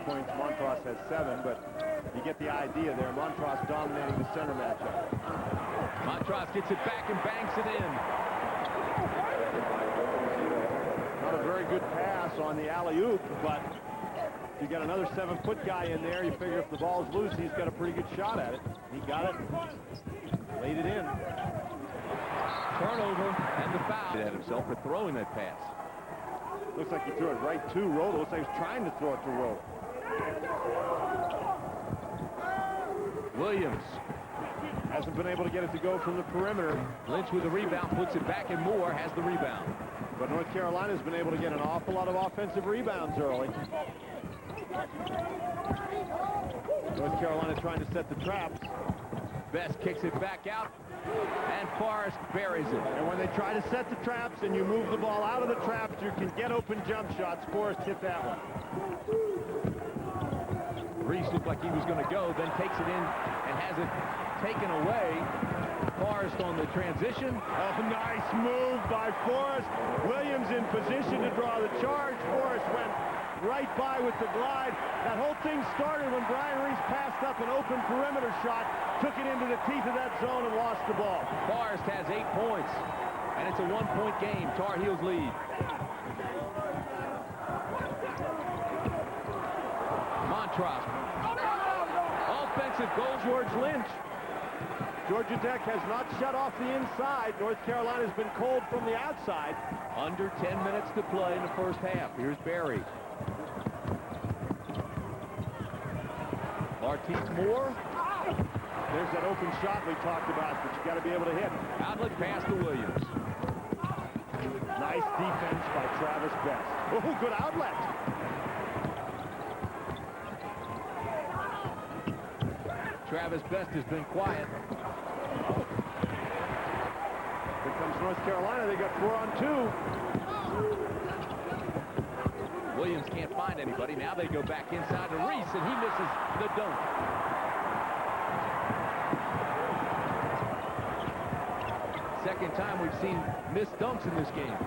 points. Montross has 7, but you get the idea there. Montross dominating the center matchup. Montross gets it back and banks it in. Not a very good pass on the alley-oop, but you got another 7-foot guy in there. You figure if the ball's loose, he's got a pretty good shot at it. He got it, laid it in. Turnover and the foul. He had himself for throwing that pass. Looks like he threw it right to Rhoda. Looks like he was trying to throw it to Rhoda. Williams hasn't been able to get it to go from the perimeter. Lynch with the rebound, puts it back, and Moore has the rebound. But North Carolina's been able to get an awful lot of offensive rebounds early. North Carolina trying to set the traps. Best kicks it back out, and Forrest buries it. And when they try to set the traps and you move the ball out of the traps, you can get open jump shots. Forrest hit that one. Reese looked like he was going to go, then takes it in and has it taken away. Forrest on the transition. Oh, nice move by Forrest. Williams in position to draw the charge. Forrest went right by with the glide. That whole thing started when Brian Reese passed up an open perimeter shot, took it into the teeth of that zone and lost the ball. Forrest has 8 points, and it's a 1-point game. Tar Heels lead. Montross. Offensive goal towards Lynch. Georgia Tech has not shut off the inside. North Carolina's been cold from the outside. Under 10 minutes to play in the first half. Here's Barry. Martins Moore. There's that open shot we talked about, but you got to be able to hit. Outlet pass to Williams. Nice defense by Travis Best. Oh, good outlet. Travis Best has been quiet. Here comes North Carolina. They got 4 on 2. Williams can't find anybody. Now they go back inside to Reese, and he misses the dunk. Second time we've seen missed dunks in this game.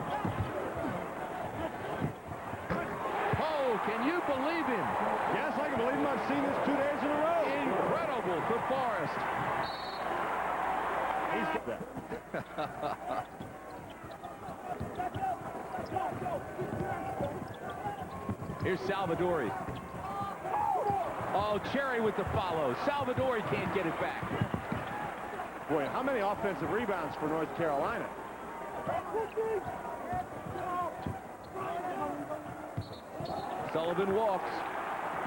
Oh, can you believe him? Yes, I can believe him. I've seen this 2 days in a row. Incredible for Forrest. He's that. Here's Salvadori. Oh, Cherry with the follow. Salvadori can't get it back. Boy, how many offensive rebounds for North Carolina? Sullivan walks.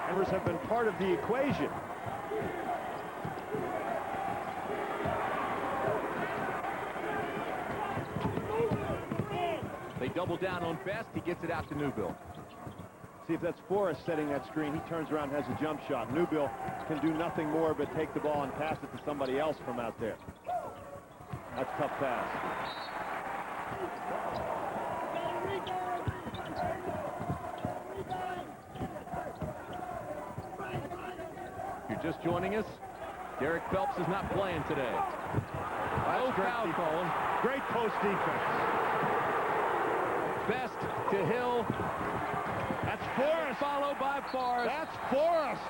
Numbers have been part of the equation. They double down on Best. He gets it out to Newbill. See if that's Forrest setting that screen. He turns around and has a jump shot. Newbill can do nothing more but take the ball and pass it to somebody else from out there. That's a tough pass. If you're just joining us, Derek Phelps is not playing today. No foul calling. Great post defense. Best to Hill. That's Forrest. Followed by Forrest. That's Forrest.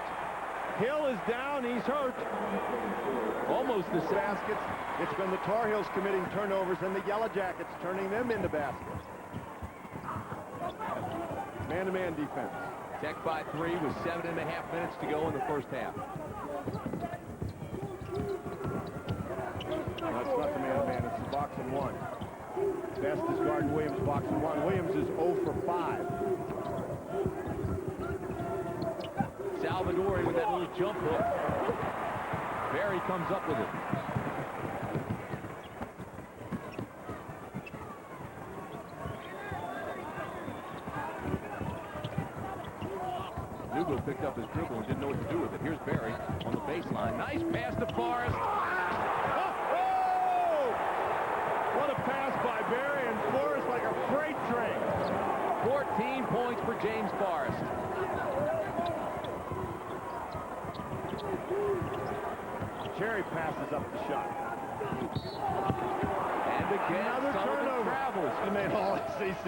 Hill is down. He's hurt. Almost the baskets. It's been the Tar Heels committing turnovers and the Yellow Jackets turning them into baskets. Man-to-man defense. Tech by 3 with 7.5 minutes to go in the first half. No, it's not the man-to-man. It's the box and 1. Best is guarding Williams, box and 1. Williams is 0 for 5. Salvadori with that little jump hook. Barry comes up with it. Newbill picked up his dribble and didn't know what to do with it. Here's Barry on the baseline. Nice pass to Forrest. Oh! What a pass by Barry, and Forrest like a freight train. 14 points for James Forrest. Cherry passes up the shot. And again, another turnover. Travels. He made all SEC.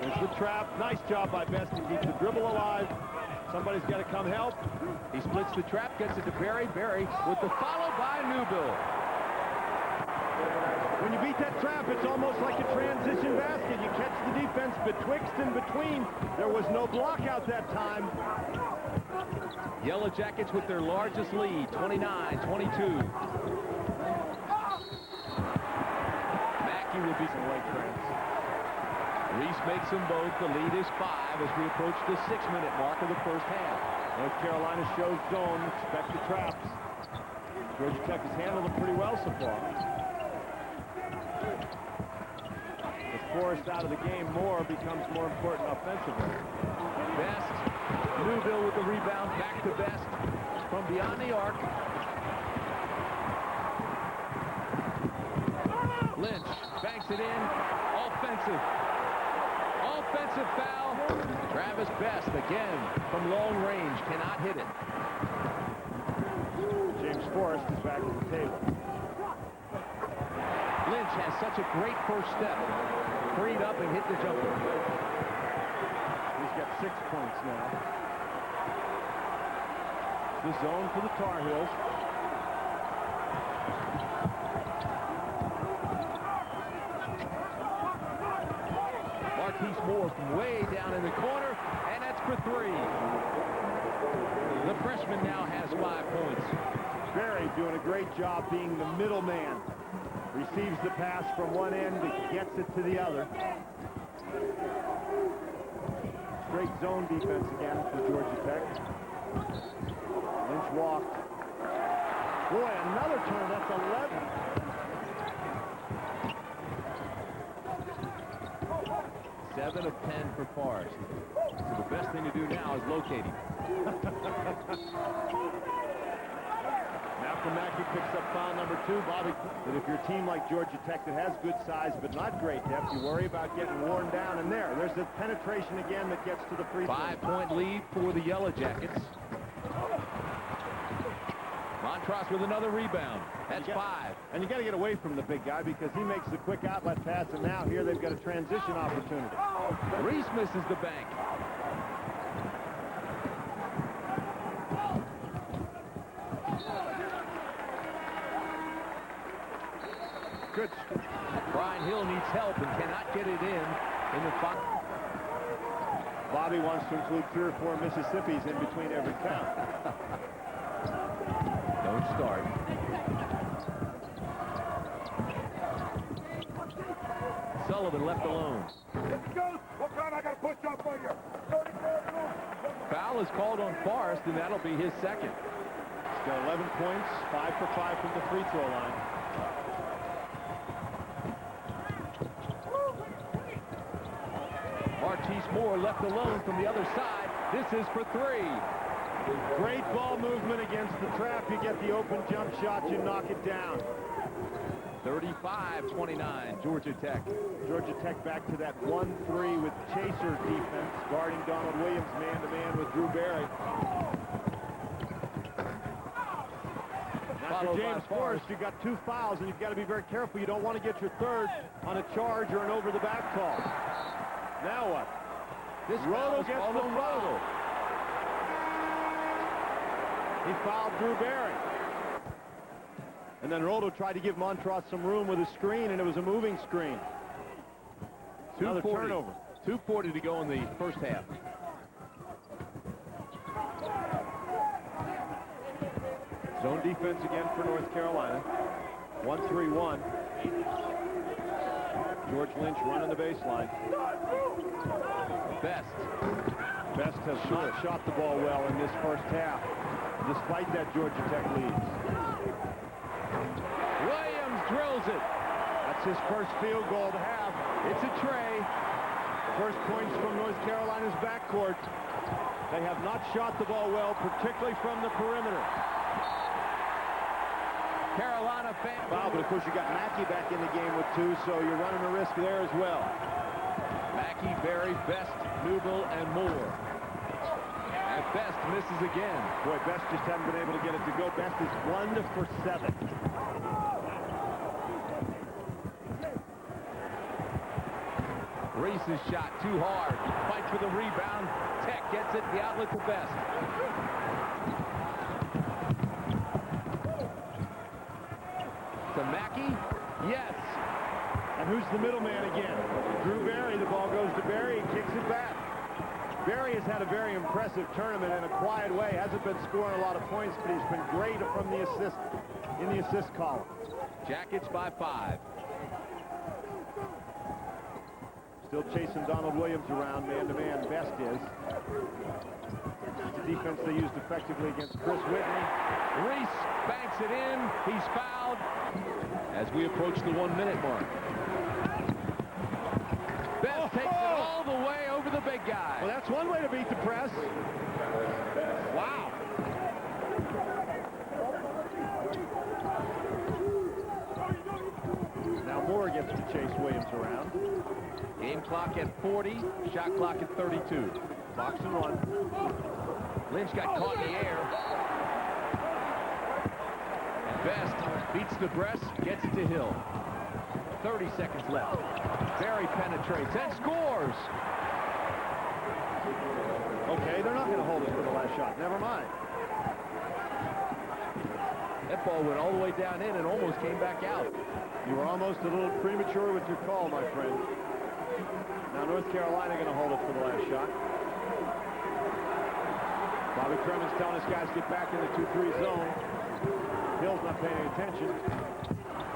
There's the trap. Nice job by Best to keep the dribble alive. Somebody's got to come help. He splits the trap, gets it to Berry. Berry with the follow by Newbill. When you beat that trap, it's almost like a transition basket. You catch the defense betwixt and between. There was no block out that time. Yellow Jackets with their largest lead, 29-22. Mackey will be some late trends. Reese makes them both. The lead is 5 as we approach the 6-minute mark of the first half. North Carolina shows zone. Expect the traps. Georgia Tech has handled them pretty well so far. As Forrest out of the game, more becomes more important offensively. Best. Newbill with the rebound. Back to Best from beyond the arc. Lynch banks it in. Offensive. Offensive foul. Travis Best again from long range. Cannot hit it. James Forrest is back at the table. Lynch has such a great first step. Freed up and hit the jumper. He's got 6 points now. The zone for the Tar Heels. Marquise Moore from way down in the corner, and that's for 3. The freshman now has 5 points. Berry doing a great job being the middleman. Receives the pass from one end, gets it to the other. Great zone defense again for Georgia Tech. Lynch walked. Boy, another turn. That's 11. 7 of 10 for Forrest. So the best thing to do now is locate him. Malcolm Mackey picks up foul number 2. Bobby, that if you're a team like Georgia Tech that has good size but not great depth, you worry about getting worn down. And there's the penetration again that gets to the free throw. 5-point lead for the Yellow Jackets. Montross with another rebound. That's 5. And you got to get away from the big guy because he makes the quick outlet pass, and now here they've got a transition opportunity. Reese misses the bank. Good. Brian Hill needs help and cannot get it in the final. Bobby wants to include 3 or 4 Mississippis in between every count. Don't start. Sullivan left alone. Foul is called on Forrest, and that'll be his second. He's got 11 points, 5 for 5 from the free throw line. Marquise Moore left alone from the other side. This is for 3. Great ball movement against the trap. You get the open jump shot, you knock it down. 35-29, Georgia Tech. Georgia Tech back to that 1-3 with Chaser defense, guarding Donald Williams man-to-man with Drew Berry. Now for James Forrest, you've got 2 fouls, and you've got to be very careful. You don't want to get your 3rd on a charge or an over-the-back call. Now what? This Roto gets the on foul. Roto. He fouled Drew Berry. And then Roto tried to give Montross some room with a screen, and it was a moving screen. Another turnover. 2:40 to go in the first half. Zone defense again for North Carolina. 1-3-1. George Lynch running the baseline. Best has not shot the ball well in this first half, despite that Georgia Tech lead. Williams drills it. That's his first field goal to have. It's a tray. First points from North Carolina's backcourt. They have not shot the ball well, particularly from the perimeter. Carolina fan. Wow, but of course you got Mackey back in the game with 2, so you're running a risk there as well. Mackey, Berry, Best, Newbill, and Moore. And Best misses again. Boy, Best just haven't been able to get it to go. Best is 1 for 7. Reese misses shot too hard. Fights for the rebound. Tech gets it. The outlet to Best. To Mackey. Yes. And who's the middleman again? Drew Barry. The ball goes to Barry. He kicks it back. Barry has had a very impressive tournament in a quiet way. Hasn't been scoring a lot of points, but he's been great from the assist in the assist column. Jackets by 5. Still chasing Donald Williams around man-to-man. Best is. It's a defense they used effectively against Chris Whitney. Reese banks it in. He's fouled as we approach the 1-minute mark. Best takes it all the way over the big guy. Well, that's one way to beat the press. Wow. Now Moore gets to chase Williams around. Game clock at 40, shot clock at 32. Box and one. Lynch got caught in the air. And Best beats the press, gets it to Hill. 30 seconds left. Barry penetrates and scores. Okay, they're not going to hold it for the last shot. Never mind. That ball went all the way down in and almost came back out. You were almost a little premature with your call, my friend. Now North Carolina going to hold it for the last shot. Bobby Cremins telling his guys get back in the 2-3 zone. Hill's not paying any attention.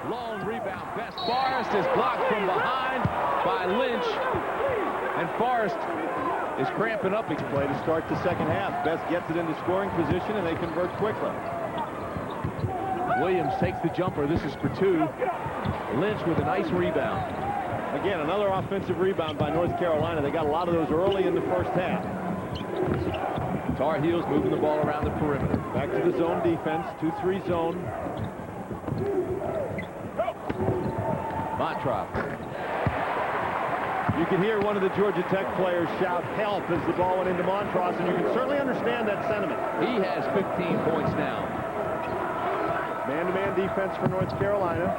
Long rebound. Best. Forrest is blocked from behind by Lynch. And Forrest is cramping up. Big play to start the second half. Best gets it into scoring position, and they convert quickly. Williams takes the jumper. This is for 2. Lynch with a nice rebound. Again, another offensive rebound by North Carolina. They got a lot of those early in the first half. Tar Heels moving the ball around the perimeter. Back to the zone defense. 2-3 zone. Montross. You can hear one of the Georgia Tech players shout help as the ball went into Montross, and you can certainly understand that sentiment. He has 15 points now. Man-to-man defense for North Carolina.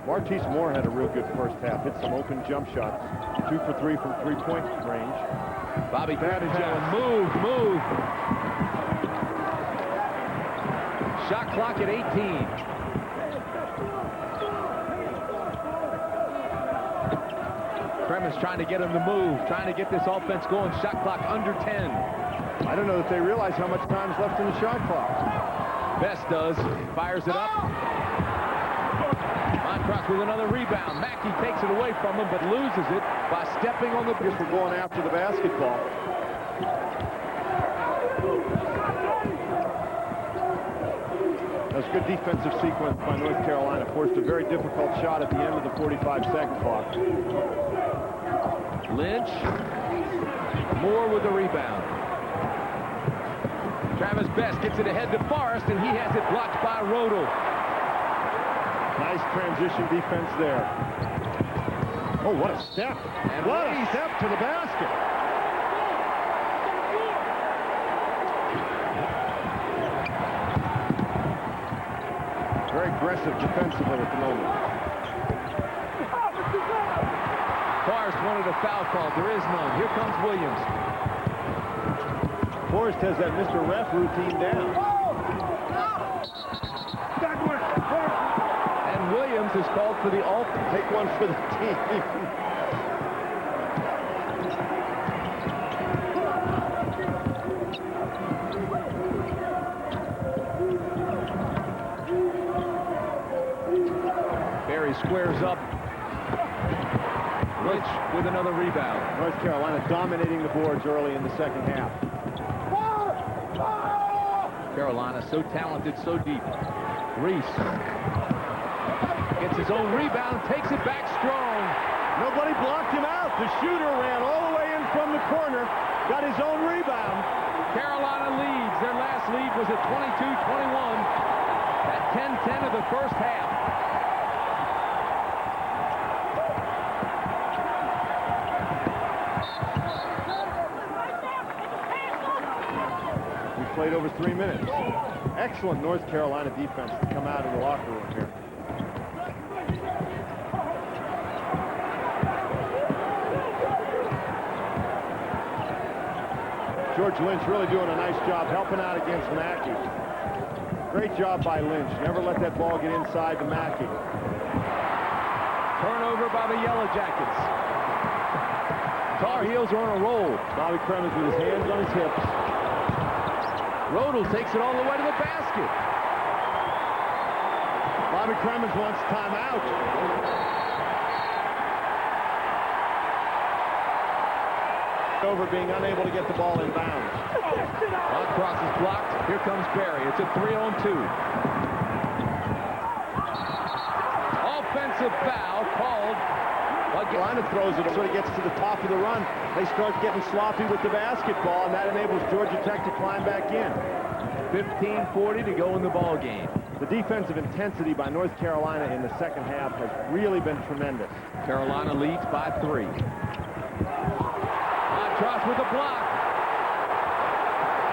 Martise Moore had a real good first half. Hit some open jump shots. 2 for 3 from three-point range. Bobby Crabtree. Move. Shot clock at 18. Cremins trying to get him to move, trying to get this offense going. Shot clock under 10. I don't know that they realize how much time is left in the shot clock. Best does. Fires it up. Montross with another rebound. Mackey takes it away from him, but loses it by stepping on the... Guess we're going after the basketball. That's good defensive sequence by North Carolina. Forced a very difficult shot at the end of the 45-second clock. Lynch. Moore with the rebound. Travis Best gets it ahead to Forrest, and he has it blocked by Rodel. Nice transition defense there. Oh, what a step. And what a step to the basket. Very aggressive defensively at the moment. Forrest wanted a foul call. There is none. Here comes Williams. Forrest has that Mr. Ref routine down. And Williams is called for the alt. Take one for the team. Barry squares up. Lynch with another rebound. North Carolina dominating the boards early in the second half. Carolina so talented, so deep. Reese gets his own rebound, takes it back strong. Nobody blocked him out. The shooter ran all the way in from the corner, got his own rebound. Carolina leads. Their last lead was at 22-21 at 10-10 of the first half. We played over 3 minutes. Excellent North Carolina defense to come out of the locker room here. George Lynch really doing a nice job helping out against Mackey. Great job by Lynch. Never let that ball get inside to Mackey. Turnover by the Yellow Jackets. Tar Heels are on a roll. Bobby Cremins with his hands on his hips. Rodel takes it all the way to the basket. Bobby Cremins wants timeout. Over being unable to get the ball in bounds. Cross is blocked. Here comes Barry. It's a 3-on-2. Offensive foul called. Carolina throws it so he gets to the top of the run. They start getting sloppy with the basketball, and that enables Georgia Tech to climb back in. 15:40 to go in the ball game. The defensive intensity by North Carolina in the second half has really been tremendous. Carolina leads by 3. Montross with a block.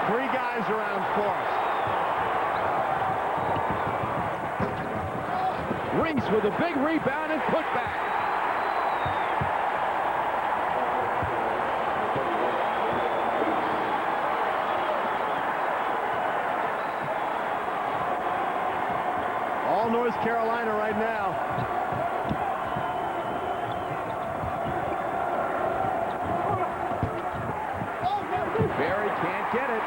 3 guys around Forrest. Reese with a big rebound and putback. All North Carolina right now. Barry can't get it.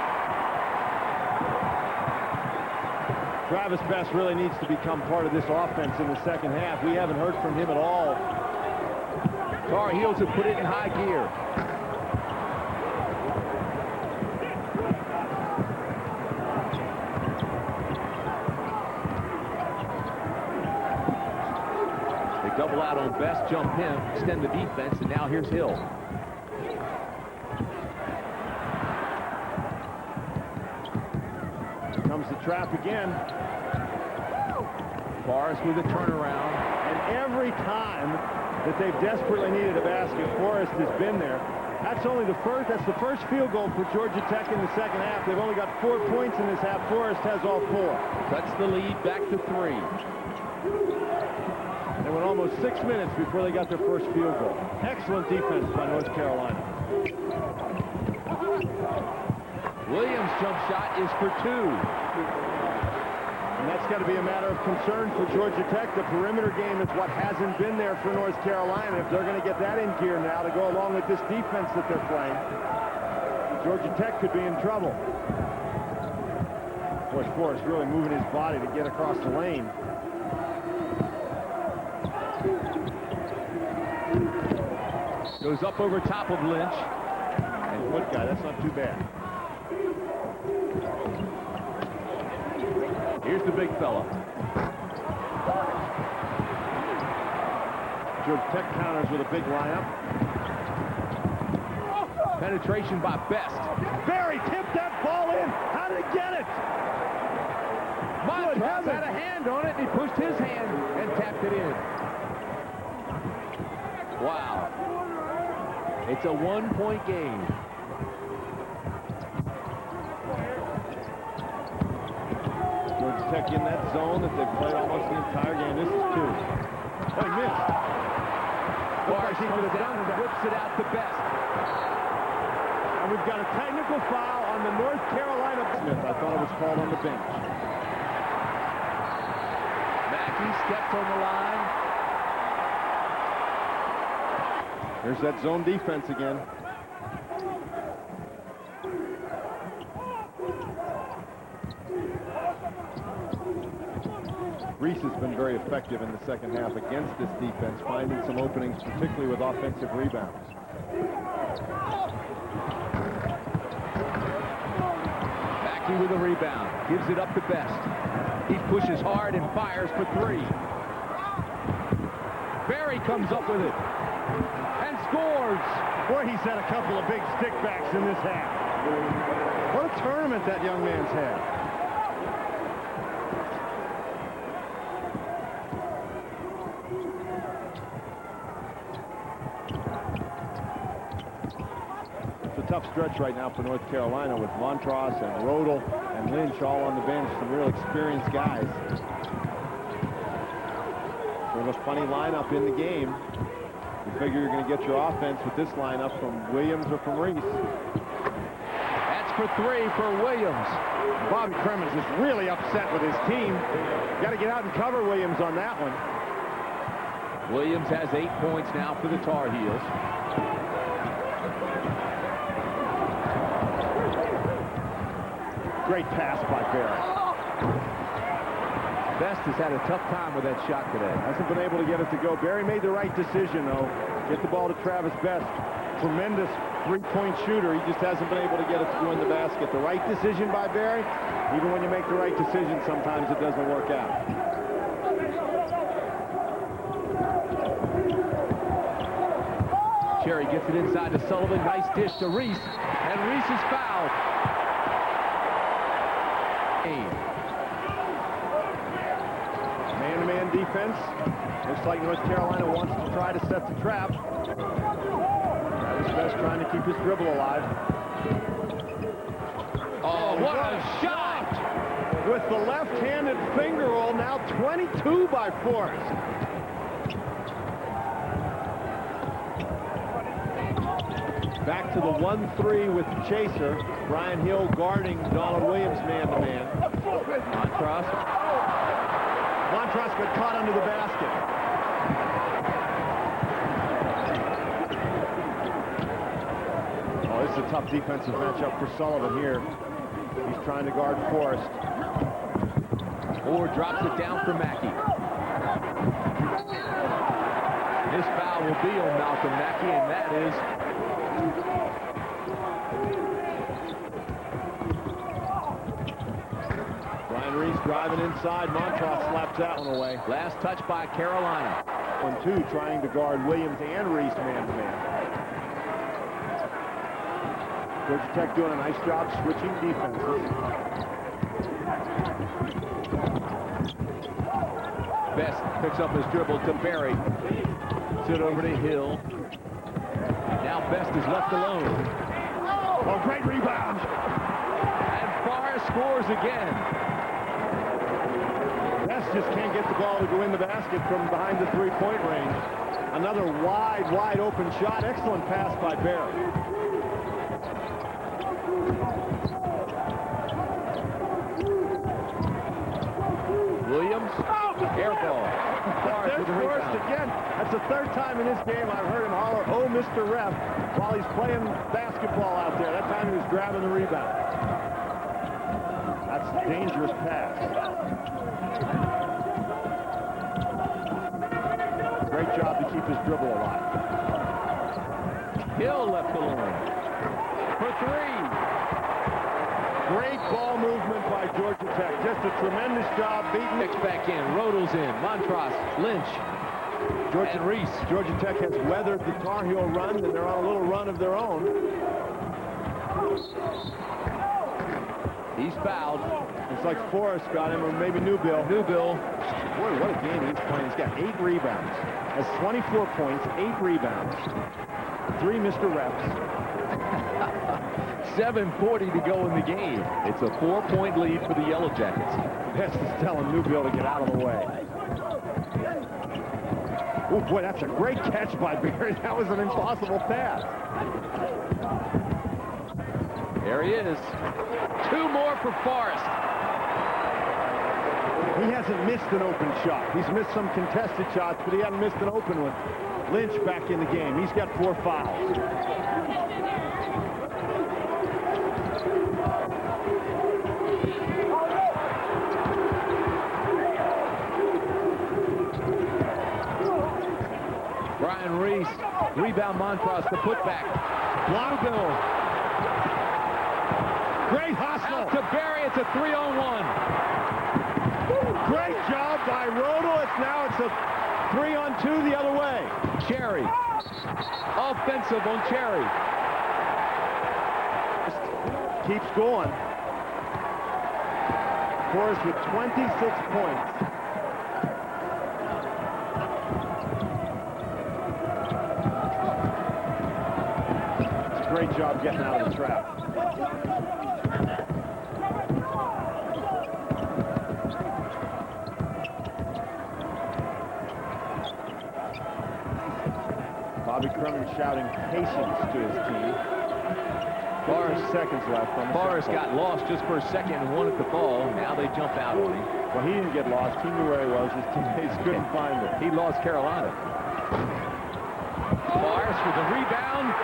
Travis Best really needs to become part of this offense in the second half. We haven't heard from him at all. Tar Heels have put it in high gear. They double out on Best, jump him, extend the defense, and now here's Hill. Here comes the trap again. Forrest with a turnaround. And every time that they've desperately needed a basket, Forrest has been there. That's the first field goal for Georgia Tech in the second half. They've only got 4 points in this half. Forrest has all 4. Cuts the lead back to 3. They went almost 6 minutes before they got their first field goal. Excellent defense by North Carolina. Williams' jump shot is for 2. And that's got to be a matter of concern for Georgia Tech. The perimeter game is what hasn't been there for North Carolina. If they're going to get that in gear now to go along with this defense that they're playing, Georgia Tech could be in trouble. Boy, Forrest really moving his body to get across the lane. Goes up over top of Lynch. And foot guy, that's not too bad. Here's the big fella. Georgia Tech counters with a big lineup. Penetration by Best. Barry tipped that ball in. How did he get it? Montross had a hand on it, and he pushed his hand and tapped it in. Wow. It's a 1-point game. Georgia Tech in that zone that they've played almost the entire game. This is 2. Oh, he missed. Forrest comes down and whips it out to Best. And we've got a technical foul on the North Carolina. Smith, I thought it was called on the bench. Mackey stepped on the line. There's that zone defense again. Reese has been very effective in the second half against this defense, finding some openings, particularly with offensive rebounds. Mackey with a rebound. Gives it up to Best. He pushes hard and fires for 3. Barry comes up with it. And scores. Boy, he's had a couple of big stickbacks in this half. What a tournament that young man's had. tough stretch right now for North Carolina with Montross and Rodel and Lynch all on the bench, some real experienced guys. So there's plenty lineup in the game. You figure you're going to get your offense with this lineup from Williams or from Reese. That's for 3 for Williams. Bobby Cremins is really upset with his team. Got to get out and cover Williams on that one. Williams has 8 points now for the Tar Heels. Great pass by Barry. Best has had a tough time with that shot today. Hasn't been able to get it to go. Barry made the right decision, though. Get the ball to Travis Best. Tremendous three-point shooter. He just hasn't been able to get it to go in the basket. The right decision by Barry. Even when you make the right decision, sometimes it doesn't work out. Cherry gets it inside to Sullivan. Nice dish to Reese. And Reese is fouled. Man-to-man defense. Looks like North Carolina wants to try to set the trap. Travis Best trying to keep his dribble alive. Oh, what a shot! With the left-handed finger roll, now 22 by Forrest. Back to the 1-3 with the chaser. Brian Hill guarding Donald Williams man-to-man. Montross. Montross got caught under the basket. Oh, this is a tough defensive matchup for Sullivan here. He's trying to guard Forrest. Moore drops it down for Mackey. This foul will be on Malcolm Mackey, and that is Brian Reese driving inside. Montross slaps that one away. last touch by Carolina. 1-2 trying to guard Williams and Reese man-to-man. Georgia Tech doing a nice job switching defenses. Best picks up his dribble to Barry. Sit over to Hill. Now Best is left alone. Oh, great rebound. And Forrest scores again. Best just can't get the ball to go in the basket from behind the three-point range. Another wide open shot. Excellent pass by Barry. Williams, air ball. There's Forrest again. That's the third time in this game I've heard him holler, "Oh, Mr. Ref," while he's playing basketball out there. That time he was grabbing the rebound. That's a dangerous pass. Great job to keep his dribble alive. Hill left alone for 3. Great ball movement by Georgia Tech. Just a tremendous job beating Next back in. Rodel's in. Montross, Lynch, and Reese. Georgia Tech has weathered the Tar Heel run, and they're on a little run of their own. He's fouled. It's like Forrest got him, or maybe Newbill. Newbill. Boy, what a game he's playing. He's got 8 rebounds. Has 24 points, 8 rebounds. 3 Mr. Reps. 7:40 to go in the game. It's a 4-point lead for the Yellow Jackets. Best is telling Newbill to get out of the way. Oh, boy, that's a great catch by Barry. That was an impossible pass. There he is. 2 more for Forrest. He hasn't missed an open shot. He's missed some contested shots, but he hasn't missed an open one. Lynch back in the game. He's got 4 fouls. Brian Reese. Rebound Montross. The putback. Newbill. Great hustle. Out to Barry. It's a 3-on-1. Great job by Rodel. It's a 3-on-2 the other way. Cherry. Offensive on Cherry. Keeps going. Forrest with 26 points. It's a great Great job getting out of the trap. Bobby Crummy shouting patience to his team. 4 seconds left. Forrest got lost just for a second and wanted the ball. Now they jump out on him. Well, he didn't get lost. He knew where he was. His teammates couldn't find him. He lost Carolina. Forrest with the rebound.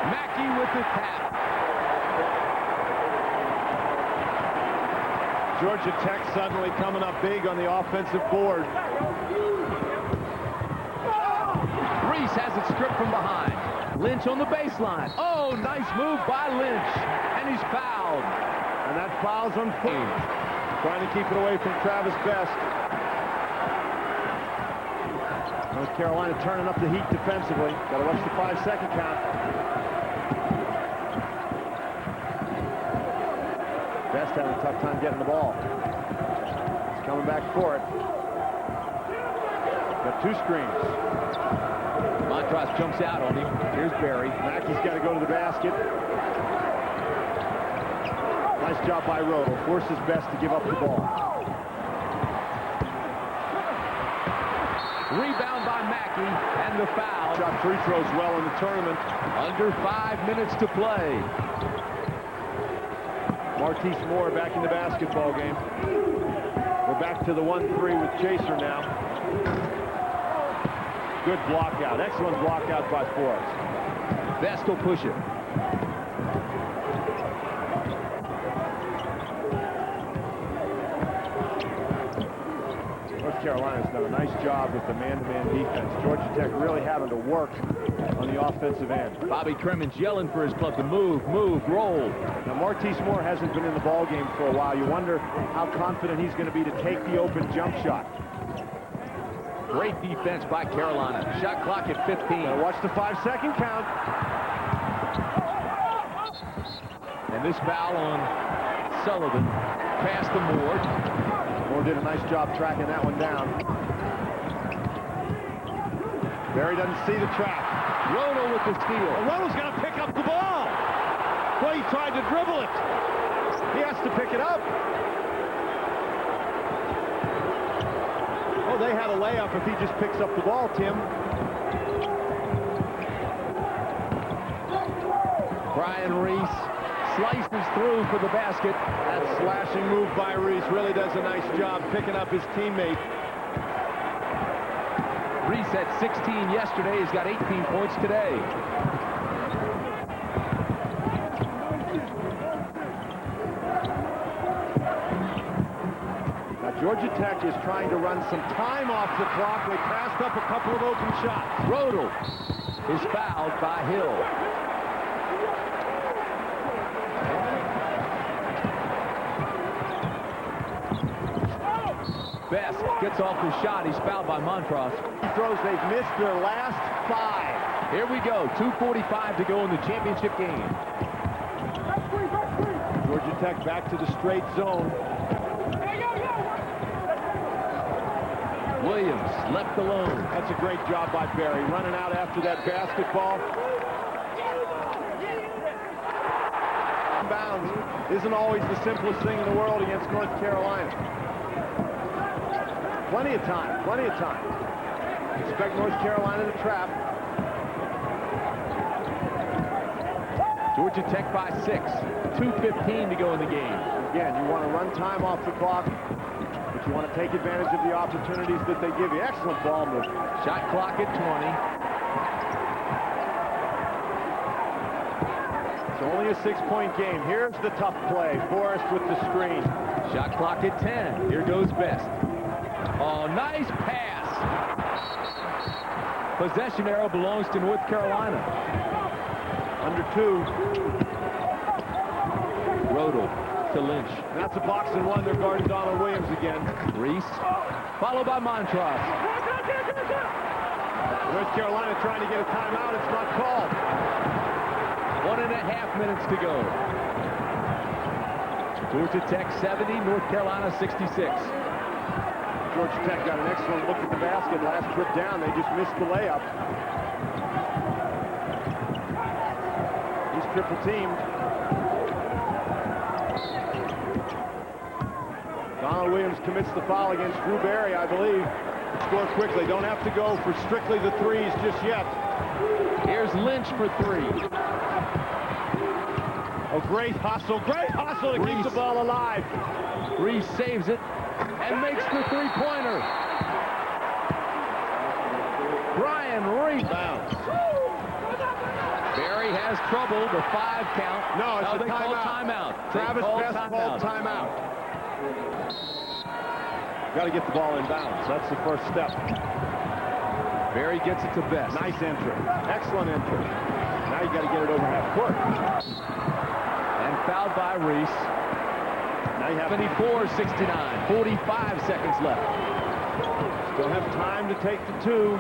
Mackey with the tap. Georgia Tech suddenly coming up big on the offensive board. Reese has it stripped from behind. Lynch on the baseline. Oh, nice move by Lynch. And he's fouled. And that foul's on Food. Trying to keep it away from Travis Best. North Carolina turning up the heat defensively. Got to watch the 5-second count. Best having a tough time getting the ball. He's coming back for it. Got 2 screens. Montross jumps out on him. Here's Barry. Mackey's got to go to the basket. Nice job by Rodel. Forces Best to give up the ball. Rebound by Mackey and the foul. Shot free throws well in the tournament. Under 5 minutes to play. Martise Moore back in the basketball game. We're back to the 1-3 with Chaser now. Good block out. Excellent block out by Forrest. Best will push it. North Carolina's done a nice job with the man-to-man defense. Georgia Tech really having to work on the offensive end. Bobby Crimmins yelling for his club to move, roll. Now, Martise Moore hasn't been in the ball game for a while. You wonder how confident he's going to be to take the open jump shot. Great defense by Carolina. Shot clock at 15. Now watch the 5-second count. And this foul on Sullivan. Pass to Moore. Moore did a nice job tracking that one down. Barry doesn't see the trap. Rodel with the steal. Rodel's going to pick up the ball. Well, he tried to dribble it. He has to pick it up. Oh, they had a layup if he just picks up the ball, Tim. Brian Reese slices through for the basket. That slashing move by Reese really does a nice job picking up his teammate. Reese had 16 yesterday. He's got 18 points today. Georgia Tech is trying to run some time off the clock. They passed up a couple of open shots. Rodel is fouled by Hill. Best gets off the shot. He's fouled by Montross. Throws, they've missed their last 5. Here we go. 2:45 to go in the championship game. Georgia Tech back to the straight zone. Williams left alone. That's a great job by Barry, running out after that basketball. Bounds isn't always the simplest thing in the world against North Carolina. Plenty of time, plenty of time. Expect North Carolina to trap. Georgia Tech by 6. 2:15 to go in the game. Again, you want to run time off the clock. You want to take advantage of the opportunities that they give you. Excellent ball move. Shot clock at 20. It's only a 6-point game. Here's the tough play. Forrest with the screen. Shot clock at 10. Here goes Best. Oh, nice pass. Possession arrow belongs to North Carolina. Under 2. Rodel to Lynch. That's a box and one. They're guarding Donald Williams again. Reese, followed by Montross. North Carolina trying to get a timeout. It's not called. 1.5 minutes to go. Georgia Tech 70, North Carolina 66. Georgia Tech got an excellent look at the basket. Last trip down, they just missed the layup. He's triple teamed. Donald Williams commits the foul against Drew Barry, I believe. Score quickly. Don't have to go for strictly the threes just yet. Here's Lynch for three. Oh, great hustle to keep the ball alive. Reese saves it and makes the three-pointer. Brian Reese. Barry has trouble. The 5 count. No, it's a they call timeout. timeout. Travis Best called timeout. Got to get the ball in bounds. That's the first step. Barry gets it to Best. Nice entry. Excellent entry. Now you got to get it over half court. And fouled by Reese. Now you have 74-69. 45 seconds left. Still have time to take the 2.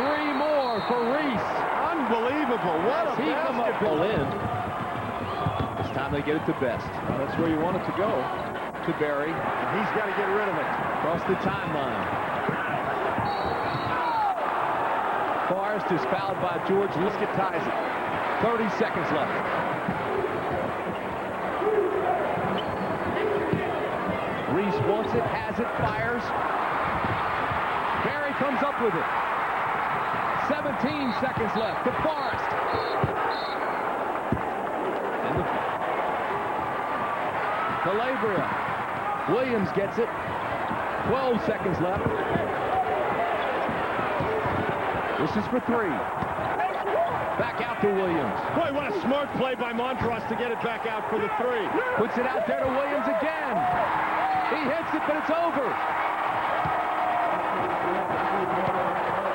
3 more for Reese. Unbelievable. What a He come up basketball. in. This time they get it to Best. Well, that's where you want it to go. To Barry. He's got to get rid of it. Across the timeline. Forrest is fouled by George. Liskett ties it. 30 seconds left. Reese wants it, has it, fires. Barry comes up with it. 17 seconds left to Forrest. And Calabria. Williams gets it. 12 seconds left. This is for 3. Back out to Williams. Boy, what a smart play by Montross to get it back out for the 3. Puts it out there to Williams again. He hits it, but it's over.